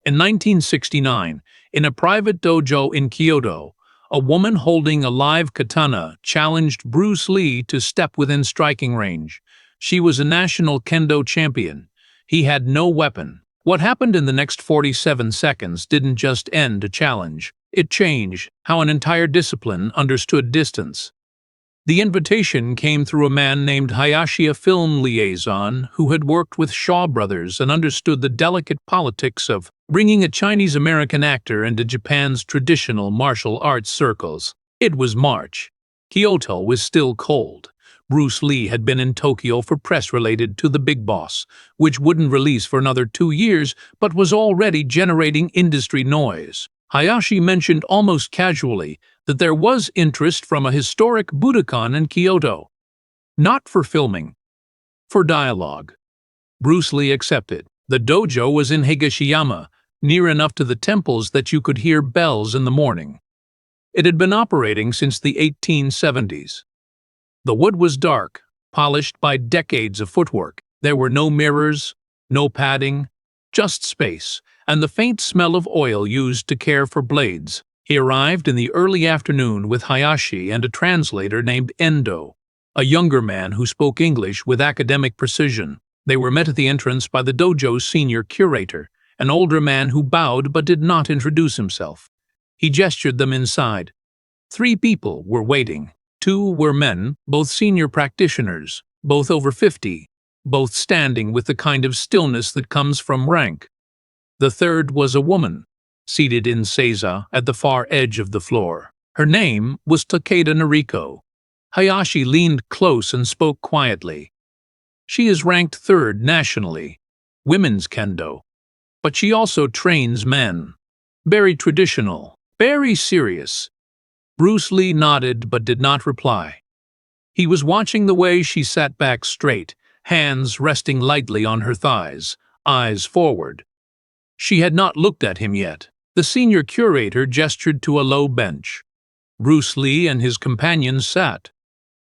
In 1969, in a private dojo in Kyoto, a woman holding a live katana challenged Bruce Lee to step within striking range. She was a national Kendo champion. He had no weapon. What happened in the next 47 seconds didn't just end a challenge. It changed how an entire discipline understood distance. The invitation came through a man named Hayashi, a film liaison who had worked with Shaw Brothers and understood the delicate politics of bringing a Chinese-American actor into Japan's traditional martial arts circles. It was March. Kyoto was still cold. Bruce Lee had been in Tokyo for press related to The Big Boss, which wouldn't release for another 2 years but was already generating industry noise. Hayashi mentioned almost casually that there was interest from a historic Budokan in Kyoto. Not for filming, for dialogue. Bruce Lee accepted. The dojo was in Higashiyama, near enough to the temples that you could hear bells in the morning. It had been operating since the 1870s. The wood was dark, polished by decades of footwork. There were no mirrors, no padding, just space, and the faint smell of oil used to care for blades. He arrived in the early afternoon with Hayashi and a translator named Kendo, a younger man who spoke English with academic precision. They were met at the entrance by the dojo's senior curator, an older man who bowed but did not introduce himself. He gestured them inside. 3 people were waiting. 2 were men, both senior practitioners, both over 50, both standing with the kind of stillness that comes from rank. The third was a woman, seated in seiza at the far edge of the floor. Her name was Takeda Noriko. Hayashi leaned close and spoke quietly. She is ranked 3rd nationally, women's kendo. But she also trains men. Very traditional, very serious. Bruce Lee nodded but did not reply. He was watching the way she sat back straight, hands resting lightly on her thighs, eyes forward. She had not looked at him yet. The senior curator gestured to a low bench. Bruce Lee and his companions sat.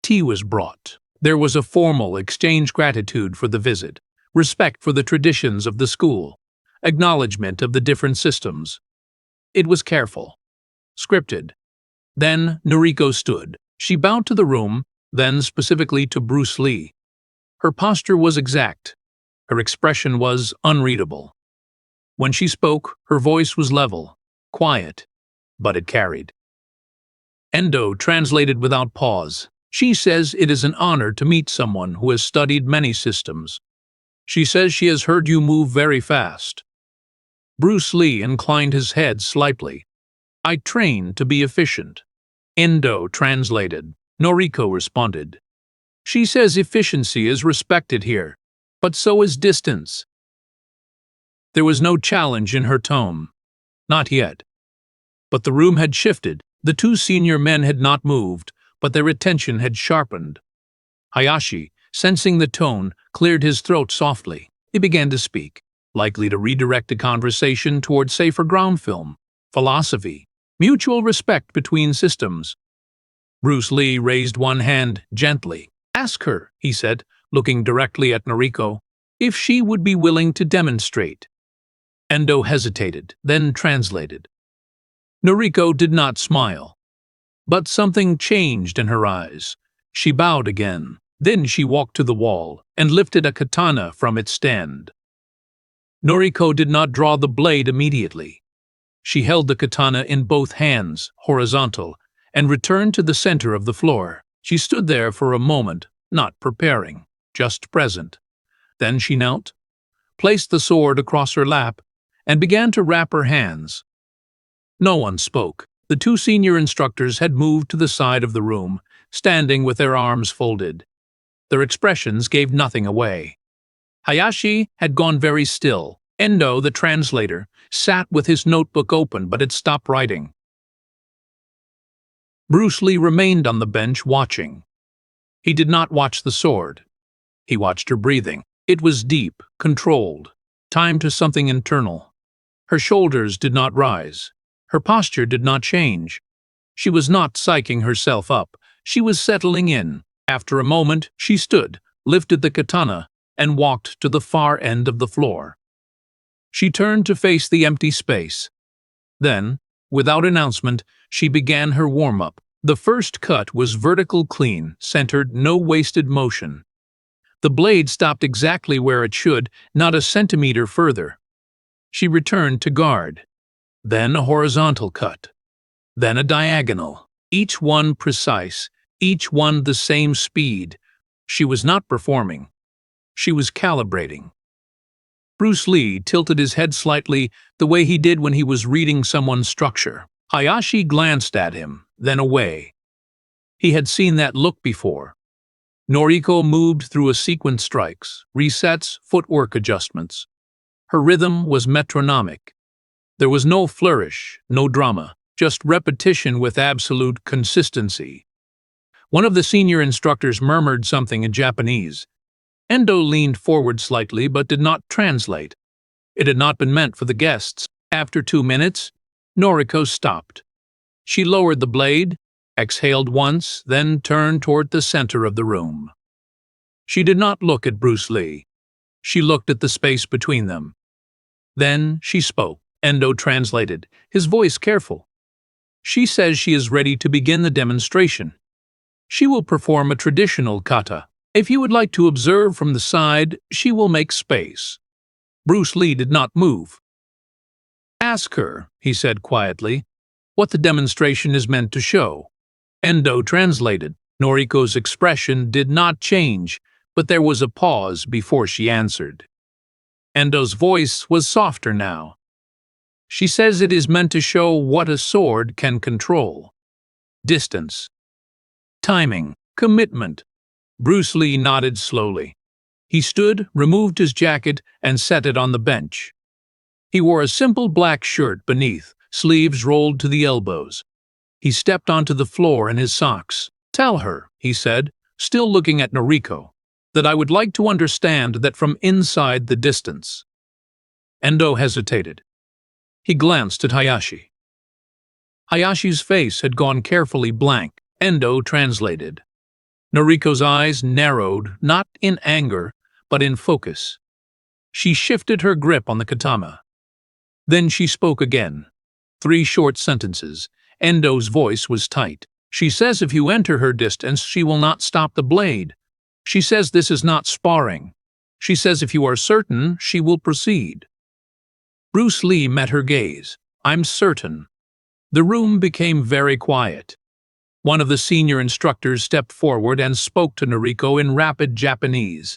Tea was brought. There was a formal exchange gratitude for the visit, respect for the traditions of the school, acknowledgement of the different systems. It was careful, scripted. Then Noriko stood. She bowed to the room, then specifically to Bruce Lee. Her posture was exact. Her expression was unreadable. When she spoke, her voice was level, quiet, but it carried. Kendo translated without pause. She says it is an honor to meet someone who has studied many systems. She says she has heard you move very fast. Bruce Lee inclined his head slightly. I train to be efficient. Kendo translated. Noriko responded. She says efficiency is respected here, but so is distance. There was no challenge in her tone. Not yet. But the room had shifted. The 2 senior men had not moved, but their attention had sharpened. Hayashi, sensing the tone, cleared his throat softly. He began to speak, likely to redirect the conversation toward safer ground film, philosophy, mutual respect between systems. Bruce Lee raised one hand gently. Ask her, he said, looking directly at Noriko, if she would be willing to demonstrate. Kendo hesitated, then translated. Noriko did not smile. But something changed in her eyes. She bowed again. Then she walked to the wall and lifted a katana from its stand. Noriko did not draw the blade immediately. She held the katana in both hands, horizontal, and returned to the center of the floor. She stood there for a moment, not preparing, just present. Then she knelt, placed the sword across her lap, and began to wrap her hands. No one spoke. The 2 senior instructors had moved to the side of the room, standing with their arms folded. Their expressions gave nothing away. Hayashi had gone very still. Kendo, the translator, sat with his notebook open but had stopped writing. Bruce Lee remained on the bench watching. He did not watch the sword. He watched her breathing. It was deep, controlled, timed to something internal. Her shoulders did not rise. Her posture did not change. She was not psyching herself up. She was settling in. After a moment, she stood, lifted the katana, and walked to the far end of the floor. She turned to face the empty space. Then, without announcement, she began her warm-up. The first cut was vertical clean, centered, no wasted motion. The blade stopped exactly where it should, not a centimeter further. She returned to guard. Then a horizontal cut. Then a diagonal. Each one precise, each one the same speed. She was not performing. She was calibrating. Bruce Lee tilted his head slightly, the way he did when he was reading someone's structure. Hayashi glanced at him, then away. He had seen that look before. Noriko moved through a sequence strikes, resets, footwork adjustments. Her rhythm was metronomic. There was no flourish, no drama, just repetition with absolute consistency. One of the senior instructors murmured something in Japanese. Endo leaned forward slightly but did not translate. It had not been meant for the guests. After 2 minutes, Noriko stopped. She lowered the blade, exhaled once, then turned toward the center of the room. She did not look at Bruce Lee. She looked at the space between them. Then she spoke. Endo translated, his voice careful. She says she is ready to begin the demonstration. She will perform a traditional kata. If you would like to observe from the side, she will make space. Bruce Lee did not move. Ask her, he said quietly, what the demonstration is meant to show. Endo translated. Noriko's expression did not change, but there was a pause before she answered. Endo's voice was softer now. She says it is meant to show what a sword can control. Distance. Timing. Commitment. Bruce Lee nodded slowly. He stood, removed his jacket, and set it on the bench. He wore a simple black shirt beneath, sleeves rolled to the elbows. He stepped onto the floor in his socks. Tell her, he said, still looking at Noriko, that I would like to understand that from inside the distance. Endo hesitated. He glanced at Hayashi. Hayashi's face had gone carefully blank. Endo translated. Noriko's eyes narrowed, not in anger, but in focus. She shifted her grip on the katana. Then she spoke again. 3 short sentences. Endo's voice was tight. She says if you enter her distance, she will not stop the blade. She says this is not sparring. She says if you are certain, she will proceed. Bruce Lee met her gaze. I'm certain. The room became very quiet. One of the senior instructors stepped forward and spoke to Noriko in rapid Japanese.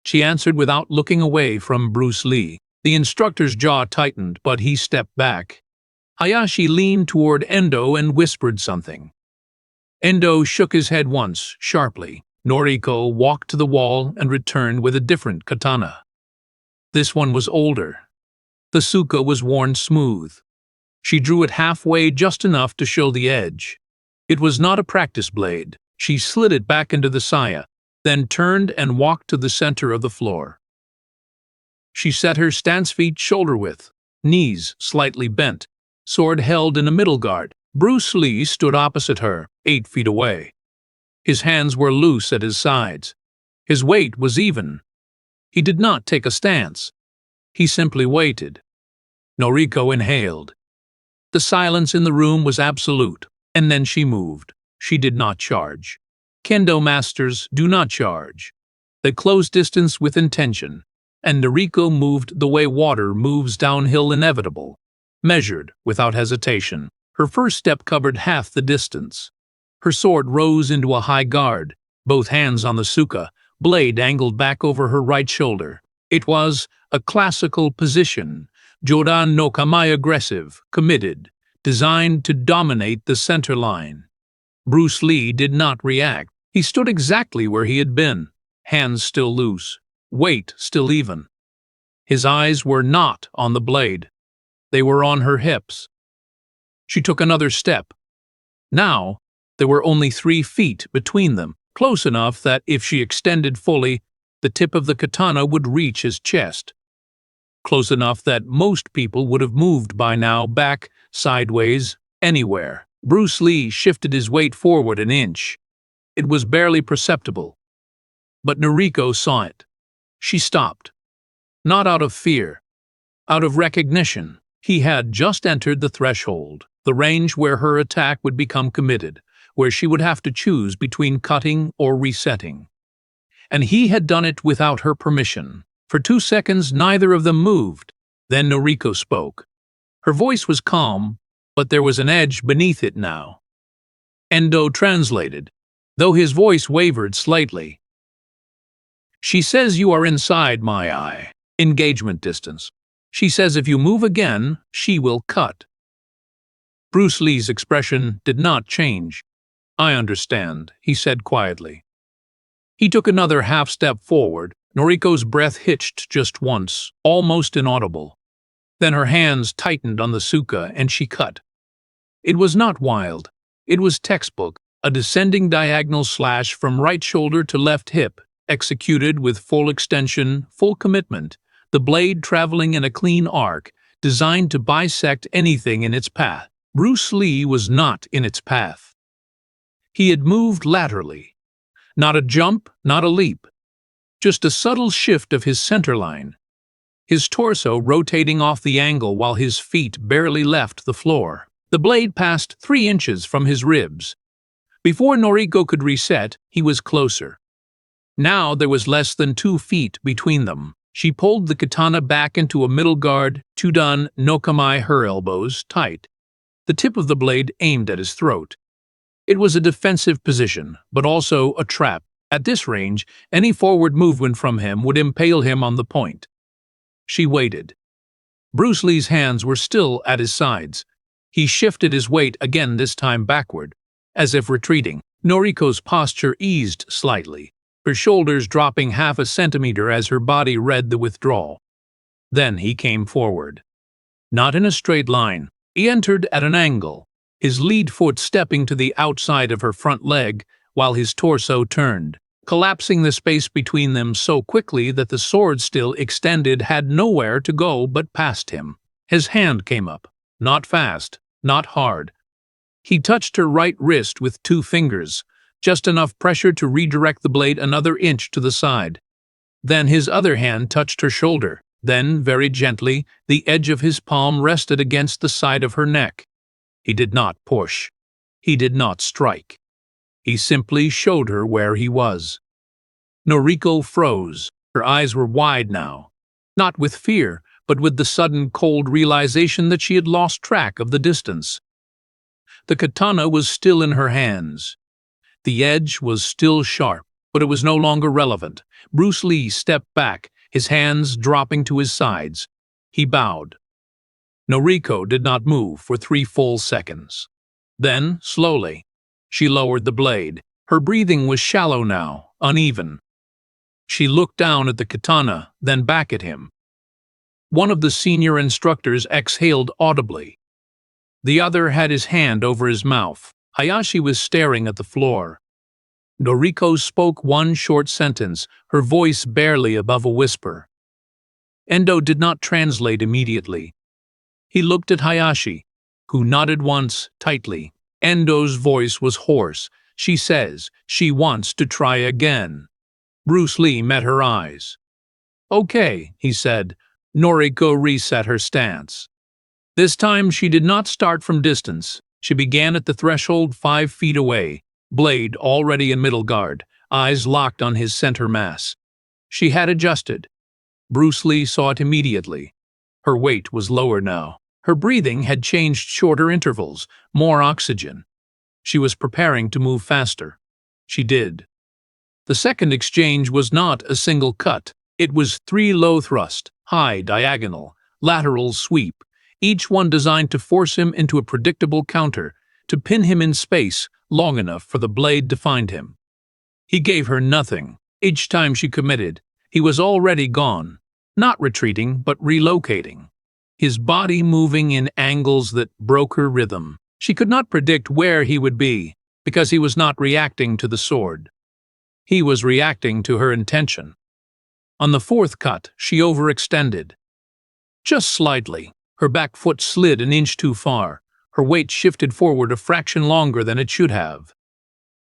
She answered without looking away from Bruce Lee. The instructor's jaw tightened, but he stepped back. Hayashi leaned toward Endo and whispered something. Endo shook his head once, sharply. Noriko walked to the wall and returned with a different katana. This one was older. The suka was worn smooth. She drew it halfway just enough to show the edge. It was not a practice blade. She slid it back into the saya, then turned and walked to the center of the floor. She set her stance feet shoulder-width, knees slightly bent, sword held in a middle guard. Bruce Lee stood opposite her, 8 feet away. His hands were loose at his sides. His weight was even. He did not take a stance. He simply waited. Noriko inhaled. The silence in the room was absolute, and then she moved. She did not charge. Kendo masters do not charge. They close distance with intention, and Noriko moved the way water moves downhill, inevitable, measured without hesitation. Her first step covered half the distance. Her sword rose into a high guard, both hands on the suka, blade angled back over her right shoulder. It was a classical position, Jodan no Kamai, aggressive, committed, designed to dominate the center line. Bruce Lee did not react. He stood exactly where he had been, hands still loose, weight still even. His eyes were not on the blade. They were on her hips. She took another step. Now, there were only 3 feet between them, close enough that if she extended fully, the tip of the katana would reach his chest. Close enough that most people would have moved by now, back, sideways, anywhere. Bruce Lee shifted his weight forward an inch. It was barely perceptible. But Noriko saw it. She stopped. Not out of fear. Out of recognition, he had just entered the threshold, the range where her attack would become committed, where she would have to choose between cutting or resetting. And he had done it without her permission. For 2 seconds, neither of them moved. Then Noriko spoke. Her voice was calm, but there was an edge beneath it now. Endo translated, though his voice wavered slightly. She says you are inside my eye, engagement distance. She says if you move again, she will cut. Bruce Lee's expression did not change. I understand, he said quietly. He took another half step forward. Noriko's breath hitched just once, almost inaudible. Then her hands tightened on the tsuka and she cut. It was not wild. It was textbook, a descending diagonal slash from right shoulder to left hip, executed with full extension, full commitment, the blade traveling in a clean arc, designed to bisect anything in its path. Bruce Lee was not in its path. He had moved laterally. Not a jump, not a leap. Just a subtle shift of his center line. His torso rotating off the angle while his feet barely left the floor. The blade passed 3 inches from his ribs. Before Noriko could reset, he was closer. Now there was less than 2 feet between them. She pulled the katana back into a middle guard, Chudan no Kamae, her elbows tight. The tip of the blade aimed at his throat. It was a defensive position, but also a trap. At this range, any forward movement from him would impale him on the point. She waited. Bruce Lee's hands were still at his sides. He shifted his weight again, this time backward, as if retreating. Noriko's posture eased slightly, her shoulders dropping half a centimeter as her body read the withdrawal. Then he came forward. Not in a straight line. He entered at an angle, his lead foot stepping to the outside of her front leg while his torso turned, collapsing the space between them so quickly that the sword still extended had nowhere to go but past him. His hand came up, not fast, not hard. He touched her right wrist with 2 fingers, just enough pressure to redirect the blade another inch to the side. Then his other hand touched her shoulder. Then, very gently, the edge of his palm rested against the side of her neck. He did not push. He did not strike. He simply showed her where he was. Noriko froze. Her eyes were wide now, not with fear, but with the sudden cold realization that she had lost track of the distance. The katana was still in her hands. The edge was still sharp, but it was no longer relevant. Bruce Lee stepped back, his hands dropping to his sides. He bowed. Noriko did not move for 3 full seconds. Then, slowly, she lowered the blade. Her breathing was shallow now, uneven. She looked down at the katana, then back at him. One of the senior instructors exhaled audibly. The other had his hand over his mouth. Hayashi was staring at the floor. Noriko spoke one short sentence, her voice barely above a whisper. Endo did not translate immediately. He looked at Hayashi, who nodded once, tightly. Endo's voice was hoarse. She says she wants to try again. Bruce Lee met her eyes. Okay, he said. Noriko reset her stance. This time she did not start from distance. She began at the threshold 5 feet away, blade already in middle guard, eyes locked on his center mass. She had adjusted. Bruce Lee saw it immediately. Her weight was lower now. Her breathing had changed, shorter intervals, more oxygen. She was preparing to move faster. She did. The second exchange was not a single cut. It was 3 low thrust, high diagonal, lateral sweep, each one designed to force him into a predictable counter, to pin him in space long enough for the blade to find him. He gave her nothing. Each time she committed, he was already gone, not retreating but relocating, his body moving in angles that broke her rhythm. She could not predict where he would be, because he was not reacting to the sword. He was reacting to her intention. On the 4th cut, she overextended. Just slightly. Her back foot slid an inch too far. Her weight shifted forward a fraction longer than it should have.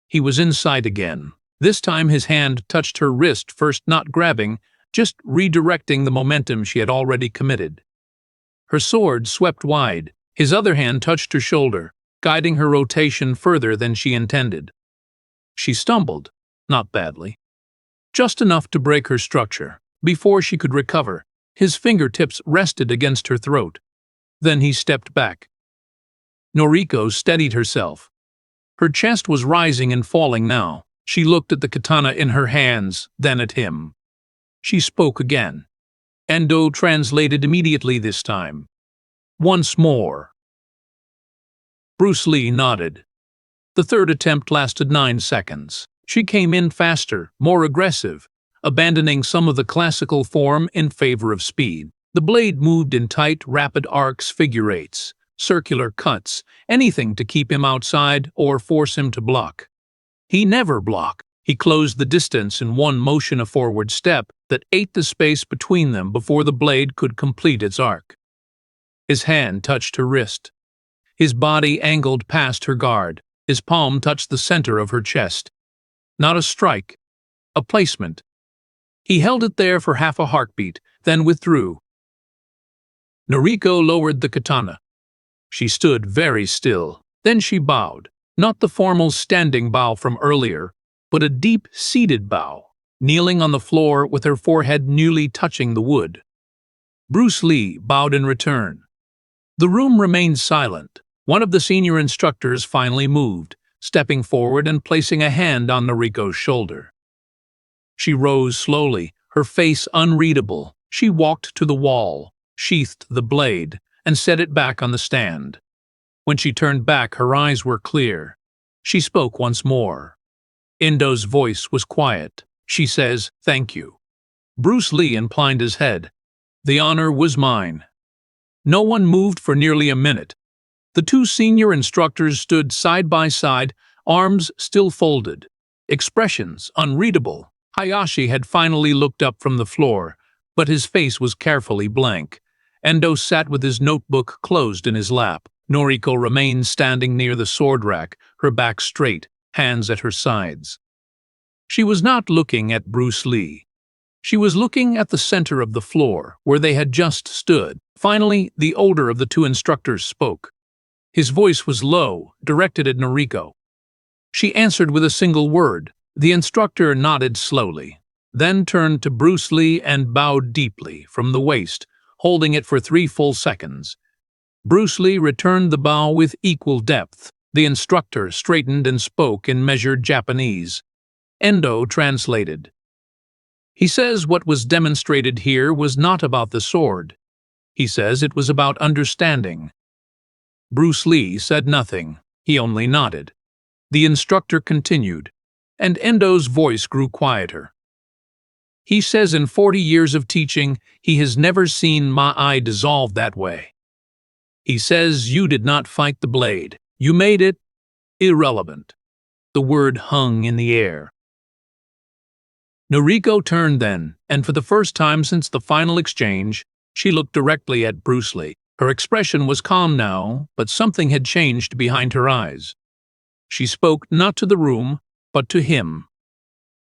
He was inside again. This time his hand touched her wrist, first not grabbing, just redirecting the momentum she had already committed. Her sword swept wide. His other hand touched her shoulder, guiding her rotation further than she intended. She stumbled, not badly. Just enough to break her structure. Before she could recover, his fingertips rested against her throat. Then he stepped back. Noriko steadied herself. Her chest was rising and falling now. She looked at the katana in her hands, then at him. She spoke again. Endo translated immediately this time. Once more. Bruce Lee nodded. The third attempt lasted 9 seconds. She came in faster, more aggressive, abandoning some of the classical form in favor of speed. The blade moved in tight, rapid arcs, figure eights, circular cuts, anything to keep him outside or force him to block. He never blocked. He closed the distance in one motion, a forward step that ate the space between them before the blade could complete its arc. His hand touched her wrist. His body angled past her guard. His palm touched the center of her chest. Not a strike, a placement. He held it there for half a heartbeat, then withdrew. Noriko lowered the katana. She stood very still. Then she bowed. Not the formal standing bow from earlier, but a deep-seated bow, kneeling on the floor with her forehead nearly touching the wood. Bruce Lee bowed in return. The room remained silent. One of the senior instructors finally moved, stepping forward and placing a hand on Noriko's shoulder. She rose slowly, her face unreadable. She walked to the wall, sheathed the blade, and set it back on the stand. When she turned back, her eyes were clear. She spoke once more. Endo's voice was quiet. She says, "Thank you." Bruce Lee inclined his head. The honor was mine. No one moved for nearly a minute. The two senior instructors stood side by side, arms still folded, expressions unreadable. Hayashi had finally looked up from the floor, but his face was carefully blank. Endo sat with his notebook closed in his lap. Noriko remained standing near the sword rack, her back straight, hands at her sides. She was not looking at Bruce Lee. She was looking at the center of the floor, where they had just stood. Finally, the older of the two instructors spoke. His voice was low, directed at Noriko. She answered with a single word. The instructor nodded slowly, then turned to Bruce Lee and bowed deeply from the waist, holding it for 3 full seconds. Bruce Lee returned the bow with equal depth. The instructor straightened and spoke in measured Japanese. Endo translated. He says what was demonstrated here was not about the sword. He says it was about understanding. Bruce Lee said nothing. He only nodded. The instructor continued, and Endo's voice grew quieter. He says in 40 years of teaching, he has never seen my eye dissolve that way. He says you did not fight the blade. You made it irrelevant. The word hung in the air. Noriko turned then, and for the first time since the final exchange, she looked directly at Bruce Lee. Her expression was calm now, but something had changed behind her eyes. She spoke not to the room, but to him.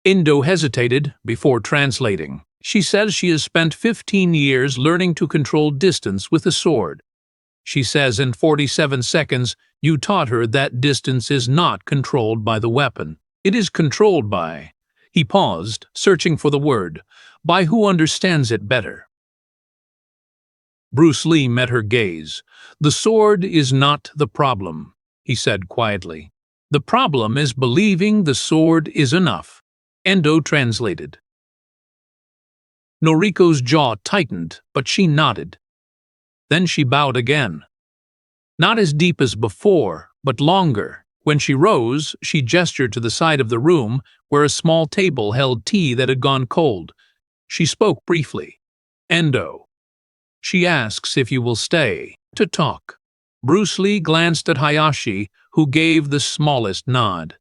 Endo hesitated before translating. She says she has spent 15 years learning to control distance with a sword. She says in 47 seconds, you taught her that distance is not controlled by the weapon. It is controlled by... He paused, searching for the word. By who understands it better? Bruce Lee met her gaze. The sword is not the problem, he said quietly. The problem is believing the sword is enough. Endo translated. Noriko's jaw tightened, but she nodded. Then she bowed again. Not as deep as before, but longer. When she rose, she gestured to the side of the room where a small table held tea that had gone cold. She spoke briefly. Endo. She asks if you will stay to talk. Bruce Lee glanced at Hayashi, who gave the smallest nod.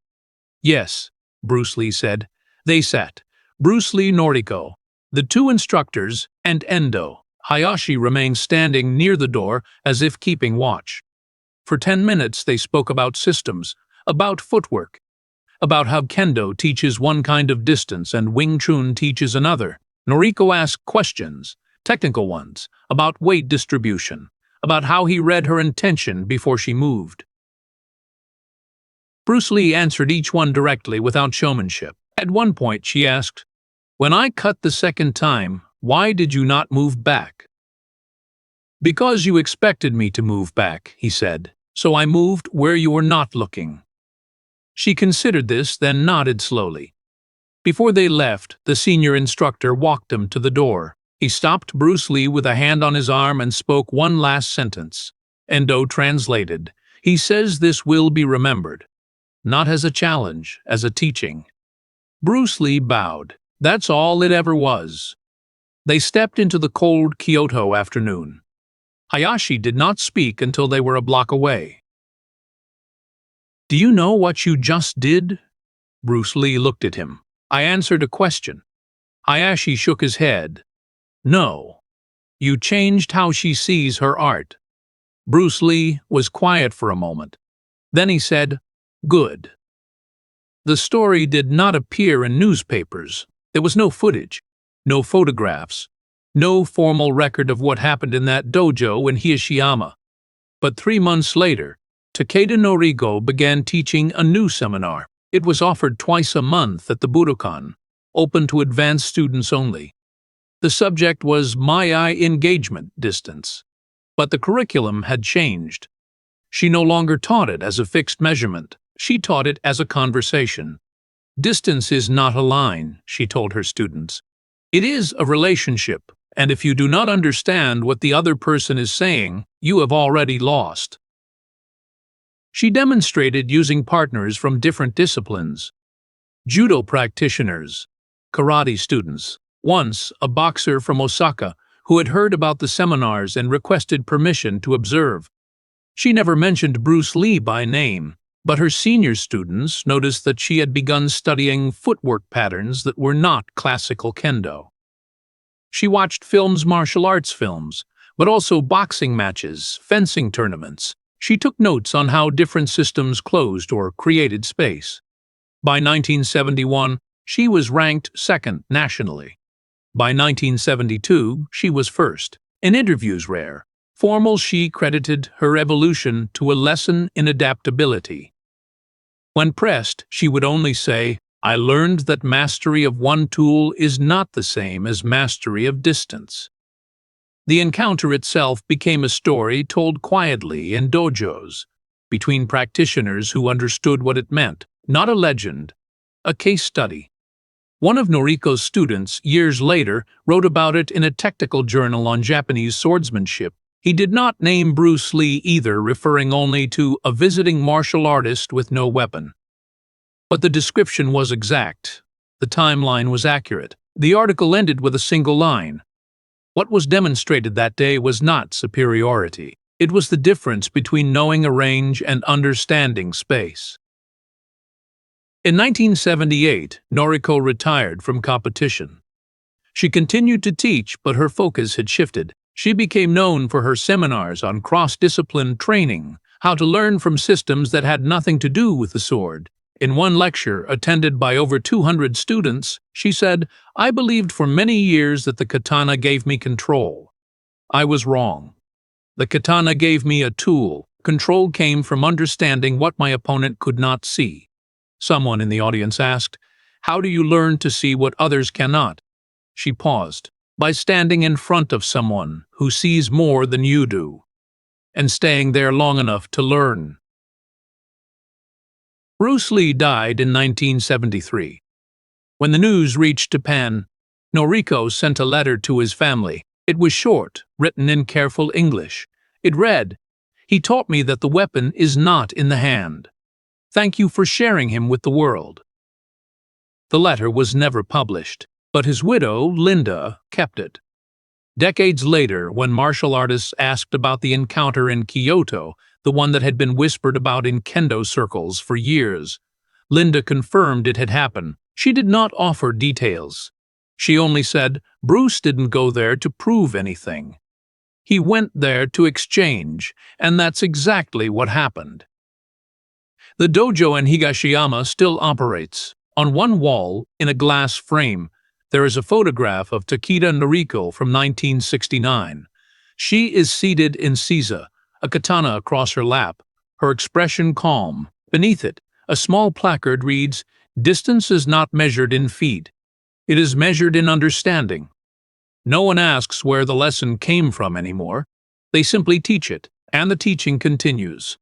Yes, Bruce Lee said. They sat. Bruce Lee, Noriko, the two instructors, and Endo. Hayashi remained standing near the door as if keeping watch. For 10 minutes they spoke about systems, about footwork, about how Kendo teaches one kind of distance and Wing Chun teaches another. Noriko asked questions, technical ones, about weight distribution, about how he read her intention before she moved. Bruce Lee answered each one directly without showmanship. At one point, she asked, "When I cut the second time, why did you not move back?" "Because you expected me to move back," he said, "so I moved where you were not looking." She considered this, then nodded slowly. Before they left, the senior instructor walked them to the door. He stopped Bruce Lee with a hand on his arm and spoke one last sentence. Endo translated, "He says this will be remembered. Not as a challenge, as a teaching." Bruce Lee bowed. That's all it ever was. They stepped into the cold Kyoto afternoon. Hayashi did not speak until they were a block away. "Do you know what you just did?" Bruce Lee looked at him. "I answered a question." Hayashi shook his head. "No. You changed how she sees her art." Bruce Lee was quiet for a moment. Then he said, "Good." The story did not appear in newspapers. There was no footage, no photographs, no formal record of what happened in that dojo in Hiroshima. But 3 months later, Takeda Noriko began teaching a new seminar. It was offered twice a month at the Budokan, open to advanced students only. The subject was Mai engagement distance, but the curriculum had changed. She no longer taught it as a fixed measurement. She taught it as a conversation. Distance is not a line, she told her students. It is a relationship, and if you do not understand what the other person is saying, you have already lost. She demonstrated using partners from different disciplines. Judo practitioners, karate students, once a boxer from Osaka who had heard about the seminars and requested permission to observe. She never mentioned Bruce Lee by name, but her senior students noticed that she had begun studying footwork patterns that were not classical Kendo. She watched martial arts films, but also boxing matches, fencing tournaments. She took notes on how different systems closed or created space. By 1971, she was ranked second nationally. By 1972, she was first. In interviews rare, formal, she credited her evolution to a lesson in adaptability. When pressed, she would only say, "I learned that mastery of one tool is not the same as mastery of distance." The encounter itself became a story told quietly in dojos, between practitioners who understood what it meant, not a legend, a case study. One of Noriko's students, years later, wrote about it in a technical journal on Japanese swordsmanship. He did not name Bruce Lee either, referring only to a visiting martial artist with no weapon. But the description was exact. The timeline was accurate. The article ended with a single line. What was demonstrated that day was not superiority. It was the difference between knowing a range and understanding space. In 1978, Noriko retired from competition. She continued to teach, but her focus had shifted. She became known for her seminars on cross-discipline training, how to learn from systems that had nothing to do with the sword. In one lecture, attended by over 200 students, she said, "I believed for many years that the katana gave me control. I was wrong. The katana gave me a tool. Control came from understanding what my opponent could not see." Someone in the audience asked, "How do you learn to see what others cannot?" She paused. "By standing in front of someone who sees more than you do, and staying there long enough to learn." Bruce Lee died in 1973. When the news reached Japan, Noriko sent a letter to his family. It was short, written in careful English. It read, "He taught me that the weapon is not in the hand. Thank you for sharing him with the world." The letter was never published, but his widow, Linda, kept it. Decades later, when martial artists asked about the encounter in Kyoto, the one that had been whispered about in Kendo circles for years, Linda confirmed it had happened. She did not offer details. She only said, "Bruce didn't go there to prove anything. He went there to exchange, and that's exactly what happened." The dojo in Hiroshima still operates. On one wall, in a glass frame, There is a photograph of Takeda Noriko from 1969. She is seated in seiza, a katana across her lap, her expression calm. Beneath it, a small placard reads, "Distance is not measured in feet. It is measured in understanding." No one asks where the lesson came from anymore. They simply teach it, and the teaching continues.